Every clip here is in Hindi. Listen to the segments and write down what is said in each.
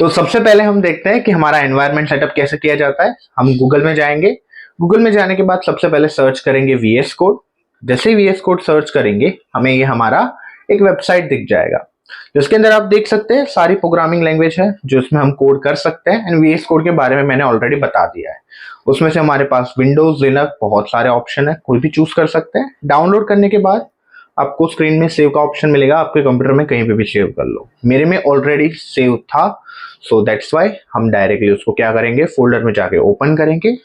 तो सबसे पहले हम देखते हैं कि हमारा एनवायरनमेंट सेटअप कैसे किया जाता है। हम गूगल में जाएंगे। गूगल में जाने के बाद सबसे पहले सर्च करेंगे वीएस कोड। जैसे ही वीएस कोड सर्च करेंगे हमें ये हमारा एक वेबसाइट दिख जाएगा, जिसके अंदर आप देख सकते हैं सारी प्रोग्रामिंग लैंग्वेज है जो इसमें हम कोड कर सकते हैं। एंड वीएस कोड के बारे में मैंने ऑलरेडी बता दिया है। उसमें से हमारे पास विंडोज, लिनक्स बहुत सारे ऑप्शन है, कोई भी चूज कर सकते हैं। डाउनलोड करने के बाद आपको स्क्रीन में सेव का ऑप्शन मिलेगा, आपके कंप्यूटर में कहीं पे भी सेव कर लो। मेरे में ऑलरेडी सेव था, सो दैट्स वाई हम डायरेक्टली उसको क्या करेंगे, फोल्डर में जाके ओपन करेंगे।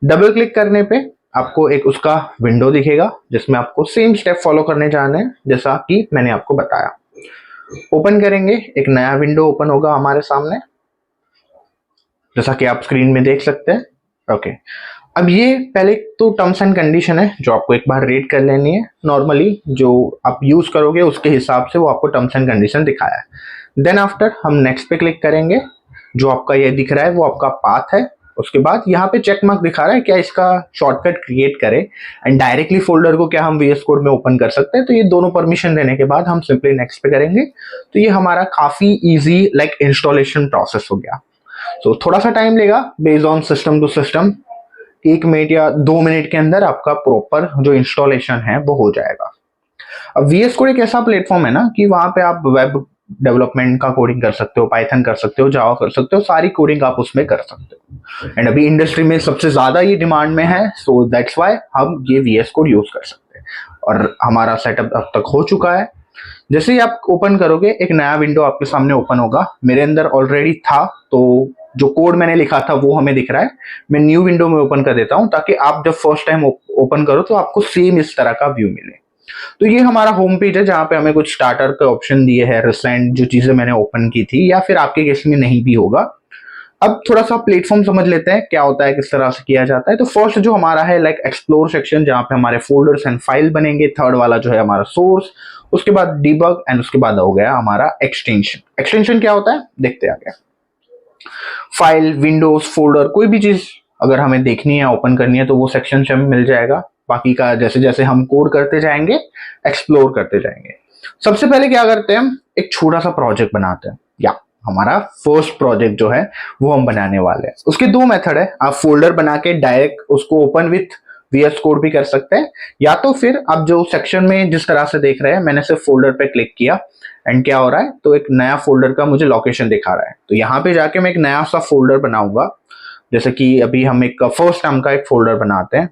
डबल क्लिक करने पे आपको एक उसका विंडो दिखेगा जिसमें आपको सेम स्टेप फॉलो करने जाने हैं जैसा कि मैंने आपको बताया। ओपन करेंगे, एक नया विंडो ओपन होगा हमारे सामने, जैसा कि आप स्क्रीन में देख सकते हैं। ओके, अब ये पहले तो टर्म्स एंड कंडीशन है जो आपको एक बार रीड कर लेनी है। नॉर्मली जो आप यूज करोगे उसके हिसाब से वो आपको टर्म्स एंड कंडीशन दिखाया है। देन आफ्टर हम नेक्स्ट पे क्लिक करेंगे। जो आपका ये दिख रहा है वो आपका पाथ है। उसके बाद यहाँ पे चेक मार्क दिखा रहा है क्या इसका शॉर्टकट क्रिएट करे एंड डायरेक्टली फोल्डर को क्या हम वीएस कोड में ओपन कर सकते हैं। तो ये दोनों परमिशन देने के बाद हम सिंपली नेक्स्ट पे करेंगे। तो ये हमारा काफी इजी लाइक इंस्टॉलेशन प्रोसेस हो गया। तो थोड़ा सा टाइम लेगा based on system to system. 1 minute या 2 मिनट के अंदर आपका प्रॉपर जो इंस्टॉलेशन है वो हो जाएगा। अब वीएस कोड एक ऐसा प्लेटफॉर्म है ना कि वहां पे आप वेब डेवलपमेंट का कोडिंग कर सकते हो, पाइथन कर सकते हो, जावा कर सकते हो, सारी कोडिंग आप उसमें कर सकते हो। एंड अभी इंडस्ट्री में सबसे ज्यादा ये डिमांड में है, सो दैट्स वाई हम ये वीएस कोड यूज कर सकते हैं। और हमारा सेटअप अब तक हो चुका है। जैसे ही आप ओपन करोगे एक नया विंडो आपके सामने ओपन होगा। मेरे अंदर ऑलरेडी था तो जो कोड मैंने लिखा था वो हमें दिख रहा है। मैं न्यू विंडो में ओपन कर देता हूं ताकि आप जब फर्स्ट टाइम ओपन करो तो आपको सेम इस तरह का व्यू मिले। तो ये हमारा होम पेज है जहां पे हमें कुछ स्टार्टर के ऑप्शन दिए हैं, रिसेंट जो चीजें मैंने ओपन की थी, या फिर आपके केस में नहीं भी होगा। अब थोड़ा सा प्लेटफॉर्म समझ लेते हैं क्या होता है, किस तरह से किया जाता है। तो फर्स्ट जो हमारा है लाइक एक्सप्लोर सेक्शन, जहां पे हमारे फोल्डर्स एंड फाइल बनेंगे। थर्ड वाला जो है हमारा सोर्स, उसके बाद डिबग एंड उसके बाद हो गया हमारा एक्सटेंशन। एक्सटेंशन क्या होता है देखते आगे। फाइल, विंडोज, फोल्डर, कोई भी चीज अगर हमें देखनी है, ओपन करनी है तो वो सेक्शन से हमें मिल जाएगा। बाकी का जैसे जैसे हम कोड करते जाएंगे, एक्सप्लोर करते जाएंगे। सबसे पहले क्या करते हैं, हम एक छोटा सा प्रोजेक्ट बनाते हैं, या हमारा फर्स्ट प्रोजेक्ट जो है वो हम बनाने वाले हैं। उसके 2 मेथड है। आप फोल्डर बना के डायरेक्ट उसको ओपन विथ वीएस कोड भी कर सकते हैं, या तो फिर आप जो सेक्शन में जिस तरह से देख रहे हैं, मैंने सिर्फ फोल्डर पे क्लिक किया एंड क्या हो रहा है, तो एक नया फोल्डर का मुझे लोकेशन दिखा रहा है। तो यहाँ पे जाके मैं एक नया सा फोल्डर बनाऊंगा। जैसे कि अभी हम एक फर्स्ट नाम का एक फोल्डर बनाते हैं।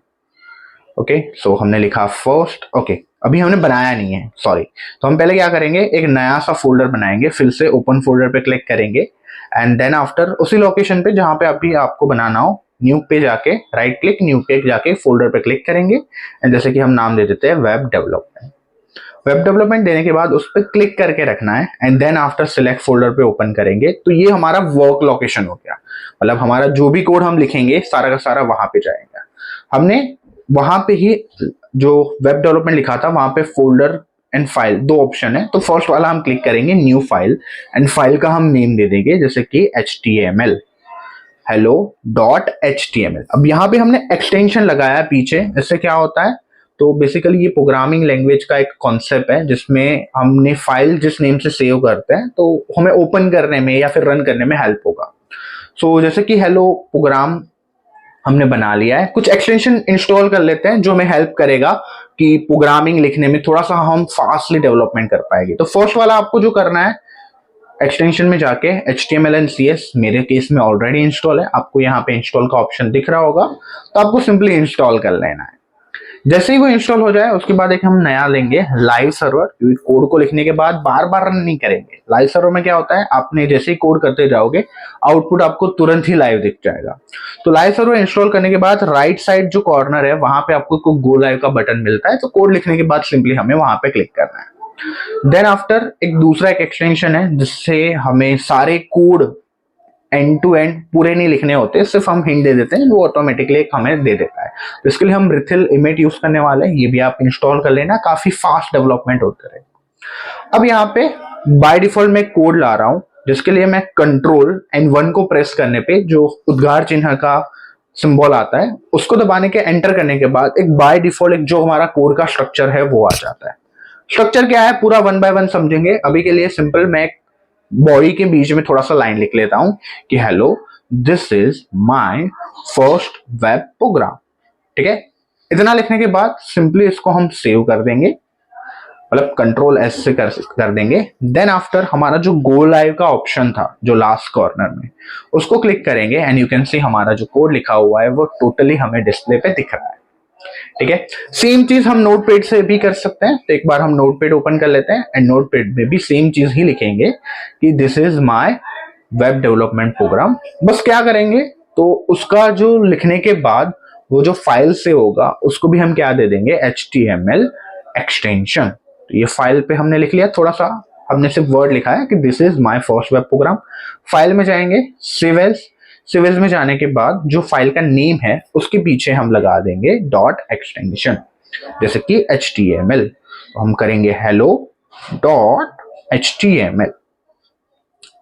ओके, सो हमने लिखा फर्स्ट। ओके, अभी हमने बनाया नहीं है, सॉरी। तो हम पहले क्या करेंगे, एक नया सा फोल्डर बनाएंगे, फिर से ओपन फोल्डर पे क्लिक करेंगे एंड देन आफ्टर उसी लोकेशन पे जहां पे अभी आपको बनाना हो, न्यू पे जाके राइट क्लिक, न्यू पे जाके फोल्डर पे क्लिक करेंगे एंड जैसे कि हम नाम दे देते हैं वेब डेवलपमेंट। वेब डेवलपमेंट देने के बाद उस पर क्लिक करके रखना है and then after select folder पे ओपन करेंगे। तो ये हमारा वर्क लोकेशन हो गया, मतलब हमारा जो भी कोड हम लिखेंगे सारा का सारा वहां पे जाएगा। हमने वहां पे ही जो वेब डेवलपमेंट लिखा था वहां पे फोल्डर एंड फाइल 2 ऑप्शन है। तो फर्स्ट वाला हम क्लिक करेंगे न्यू फाइल एंड फाइल का हम नेम दे देंगे जैसे कि HTML, hello.html। अब यहाँ पे हमने एक्सटेंशन लगाया पीछे। इससे क्या होता है, तो बेसिकली ये प्रोग्रामिंग लैंग्वेज का एक कॉन्सेप्ट है जिसमें हमने फाइल जिस नेम से सेव करते हैं तो हमें ओपन करने में या फिर रन करने में हेल्प होगा। सो जैसे कि हेलो प्रोग्राम हमने बना लिया है। कुछ एक्सटेंशन इंस्टॉल कर लेते हैं जो हमें हेल्प करेगा कि प्रोग्रामिंग लिखने में थोड़ा सा हम फास्टली डेवलपमेंट कर पाएंगे। तो फर्स्ट वाला आपको जो करना है, एक्सटेंशन में जाके HTML एंड CS, मेरे केस में ऑलरेडी इंस्टॉल है, आपको यहाँ पे इंस्टॉल का ऑप्शन दिख रहा होगा, तो आपको सिंपली इंस्टॉल कर लेना है। जैसे ही वो इंस्टॉल हो जाए उसके बाद एक हम नया लेंगे लाइव सर्वर, क्योंकि कोड को लिखने के बाद बार बार रन नहीं करेंगे। लाइव सर्वर में क्या होता है, आपने जैसे ही कोड करते जाओगे आउटपुट आपको तुरंत ही लाइव दिख जाएगा। तो लाइव सर्वर इंस्टॉल करने के बाद राइट साइड जो कॉर्नर है वहां पे आपको गो लाइव का बटन मिलता है। तो कोड लिखने के बाद सिंपली हमें वहां पे क्लिक करना है। देन आफ्टर एक दूसरा एक एक्सटेंशन है जिससे हमें सारे कोड एंड टू एंड पूरे नहीं लिखने होते, सिर्फ हम हिंट दे देते हैं, वो ऑटोमेटिकली हमें दे देता है। तो इसके लिए हम रिथिल इमेट यूज करने वाले हैं, ये भी आप इंस्टॉल कर लेना, काफी फास्ट डेवलपमेंट होते रहे। अब यहाँ पे बाय डिफॉल्ट मैं कोड ला रहा हूं जिसके लिए मैं Ctrl+1 को प्रेस करने पे जो उद्गार चिन्ह का सिंबल आता है उसको दबाने के एंटर करने के बाद एक बाय डिफॉल्ट एक जो हमारा कोड का स्ट्रक्चर है वो आ जाता है। स्ट्रक्चर क्या है पूरा 1 by 1 समझेंगे। अभी के लिए सिंपल मैं बॉडी के बीच में थोड़ा सा लाइन लिख लेता हूं कि hello this is my first web program. ठीक है, इतना लिखने के बाद सिंपली इसको हम सेव कर देंगे, मतलब कंट्रोल एस से कर देंगे। देन आफ्टर हमारा जो गो लाइव का ऑप्शन था जो लास्ट कॉर्नर में, उसको क्लिक करेंगे एंड यू कैन सी हमारा जो कोड लिखा हुआ है वो टोटली हमें डिस्प्ले पे दिख रहा है। ठीक है, सेम चीज हम नोटपैड से भी कर सकते हैं। तो एक बार हम नोटपैड ओपन कर लेते हैं एंड नोटपैड में भी सेम चीज ही लिखेंगे कि this is my web development program. बस क्या करेंगे, तो उसका जो लिखने के बाद वो जो फाइल से होगा उसको भी हम क्या दे देंगे, HTML एक्सटेंशन। तो ये फाइल पे हमने लिख लिया, थोड़ा सा हमने सिर्फ वर्ड लिखा है कि this is my first web program. File में जाएंगे, सिविल्स में जाने के बाद जो फाइल का नेम है उसके पीछे हम लगा देंगे डॉट एक्सटेंशन, जैसे कि HTML। तो हम करेंगे हेलो डॉट HTML।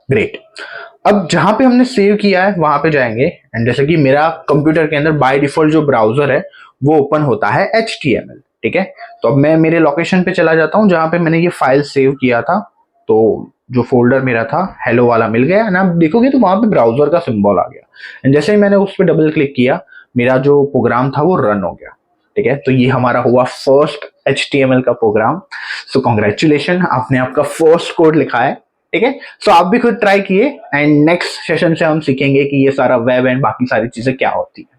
ग्रेट। अब जहां पे हमने सेव किया है वहां पे जाएंगे एंड जैसे कि मेरा कंप्यूटर के अंदर बाय डिफॉल्ट जो ब्राउजर है वो ओपन होता है HTML। ठीक है, तो अब मैं मेरे लोकेशन पे चला जाता हूं जहां पे मैंने ये फाइल सेव किया था। तो जो फोल्डर मेरा था हेलो वाला मिल गया ना, आप देखोगे तो वहां पे ब्राउजर का सिंबल आ गया एंड जैसे ही मैंने उस पर डबल क्लिक किया मेरा जो प्रोग्राम था वो रन हो गया। ठीक है, तो ये हमारा हुआ फर्स्ट HTML का प्रोग्राम। सो कॉन्ग्रेचुलेशन, आपने आपका फर्स्ट कोड लिखा है। ठीक है, सो आप भी खुद ट्राई किए एंड नेक्स्ट सेशन से हम सीखेंगे कि ये सारा वेब एंड बाकी सारी चीजें क्या होती है।